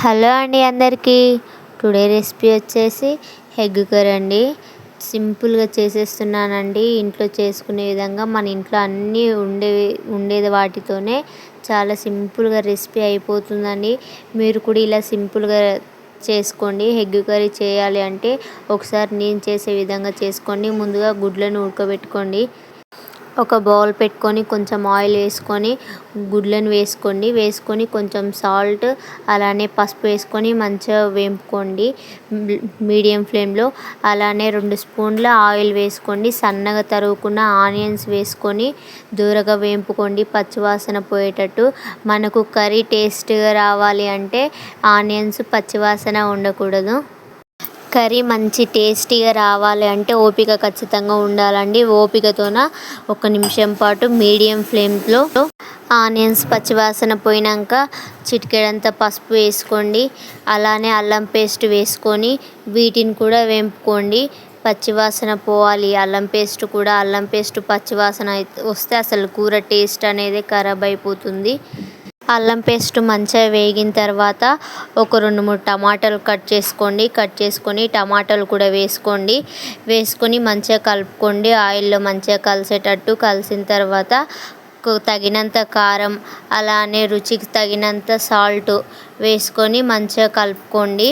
Hello అండి అందరికీ. Today recipe వచ్చేసి ఎగ్ కర్రీ అండి. సింపుల్గా చేసేస్తున్నానండి. ఇంట్లో చేసుకునే విధంగా మన ఇంట్లో అన్నీ ఉండేది వాటితోనే చాలా సింపుల్గా రెసిపీ అయిపోతుందండి. మీరు కూడా ఇలా సింపుల్గా చేసుకోండి. ఎగ్ కర్రీ చేయాలి అంటే ఒకసారి నేను చేసే విధంగా చేసుకోండి. ముందుగా గుడ్లను ఉడకబెట్టుకోండి. ఒక బౌల్ పెట్టుకొని కొంచెం ఆయిల్ వేసుకొని గుడ్లను వేసుకొని కొంచెం సాల్ట్ అలానే పసుపు వేసుకొని మంచిగా వేపుకోండి మీడియం ఫ్లేమ్లో. అలానే 2 స్పూన్ల ఆయిల్ వేసుకోండి. సన్నగా తరుగుకున్న ఆనియన్స్ వేసుకొని దూరగా వేపుకోండి పచ్చివాసన పోయేటట్టు. మనకు కర్రీ టేస్ట్గా రావాలి అంటే ఆనియన్స్ పచ్చివాసన ఉండకూడదు. కర్రీ మంచి టేస్టీగా రావాలి అంటే ఓపిక ఖచ్చితంగా ఉండాలండి. ఓపికతోన 1 నిమిషం పాటు మీడియం ఫ్లేమ్లో ఆనియన్స్ పచ్చివాసన పోయినాక చిటికెడంత పసుపు వేసుకోండి. అలానే అల్లం పేస్ట్ వేసుకొని వీటిని కూడా వేపుకోండి. పచ్చివాసన పోవాలి అల్లం పేస్ట్ పచ్చివాసన వస్తే అసలు కూర టేస్ట్ అనేది ఖరాబ్ అయిపోతుంది. అల్లం పేస్ట్ మంచిగా వేగిన తర్వాత ఒక 2-3 టమాటాలు కట్ చేసుకొని టమాటాలు కూడా వేసుకొని మంచిగా కలుపుకోండి. ఆయిల్లో మంచిగా కలిసిన తర్వాత తగినంత కారం అలానే రుచికి తగినంత సాల్ట్ వేసుకొని మంచిగా కలుపుకోండి.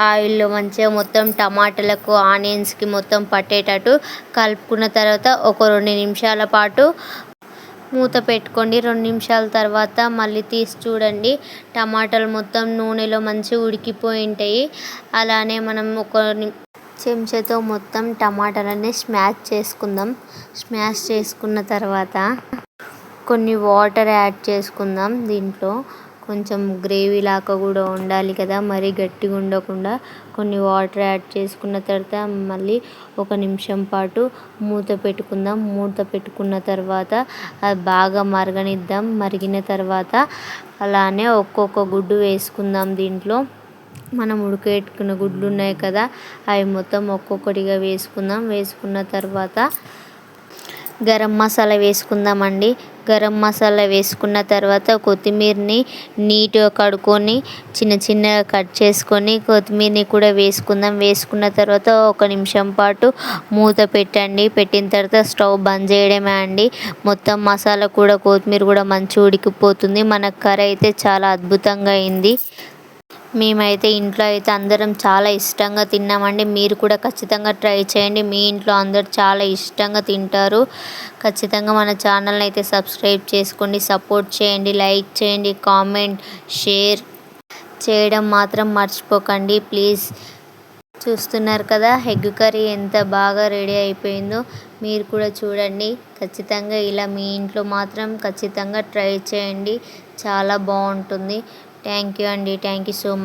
ఆయిల్లో మంచిగా మొత్తం టమాటాలకు ఆనియన్స్కి మొత్తం పట్టేటట్టు కలుపుకున్న తర్వాత ఒక 2 నిమిషాల పాటు మూత పెట్టుకోండి. 2 నిమిషాల తర్వాత మళ్ళీ తీసి చూడండి. టమాటాలు మొత్తం నూనెలో మంచిగా ఉడికిపోయి ఉంటాయి. అలానే మనం ఒక చెంచాతో మొత్తం టమాటాలన్నీ స్మాష్ చేసుకున్న తర్వాత కొన్ని వాటర్ యాడ్ చేసుకుందాం. దీంట్లో కొంచెం గ్రేవీ లాగా కూడా ఉండాలి కదా, మరీ గట్టిగా ఉండకుండా. కొన్ని వాటర్ యాడ్ చేసుకున్న తర్వాత మళ్ళీ 1 నిమిషం పాటు మూత పెట్టుకున్న తర్వాత అది బాగా మరగనిద్దాం. మరిగిన తర్వాత అలానే ఒక్కొక్క గుడ్డు వేసుకుందాం. దీంట్లో మనం ఉడకబెట్టుకున్న గుడ్లు ఉన్నాయి కదా, అవి మొత్తం ఒక్కొక్కటిగా వేసుకున్న తర్వాత గరం మసాలా వేసుకుందామండి. గరం మసాలా వేసుకున్న తర్వాత కొత్తిమీరని నీట్గా కడుక్కొని చిన్నగా కట్ చేసుకొని కొత్తిమీరని కూడా వేసుకున్న తర్వాత 1 నిమిషం పాటు మూత పెట్టండి. పెట్టిన తర్వాత స్టవ్ బంద్ చేయడమే అండి. మొత్తం మసాలా కూడా కొత్తిమీర కూడా మంచిగా ఉడికిపోతుంది. మన కర్రీ అయితే చాలా అద్భుతంగా అయింది. మేమైతే ఇంట్లో అయితే అందరం చాలా ఇష్టంగా తిన్నామండి. మీరు కూడా ఖచ్చితంగా ట్రై చేయండి. మీ ఇంట్లో అందరు చాలా ఇష్టంగా తింటారు. ఖచ్చితంగా మన ఛానల్ని అయితే సబ్స్క్రైబ్ చేసుకోండి, సపోర్ట్ చేయండి, లైక్ చేయండి, కామెంట్ షేర్ చేయడం మాత్రం మర్చిపోకండి ప్లీజ్. చూస్తున్నారు కదా ఎగ్ కర్రీ ఎంత బాగా రెడీ అయిపోయిందో. మీరు కూడా చూడండి. ఖచ్చితంగా ఇలా మీ ఇంట్లో మాత్రం ఖచ్చితంగా ట్రై చేయండి. చాలా బాగుంటుంది. థ్యాంక్ యూ అండి. Thank you so much.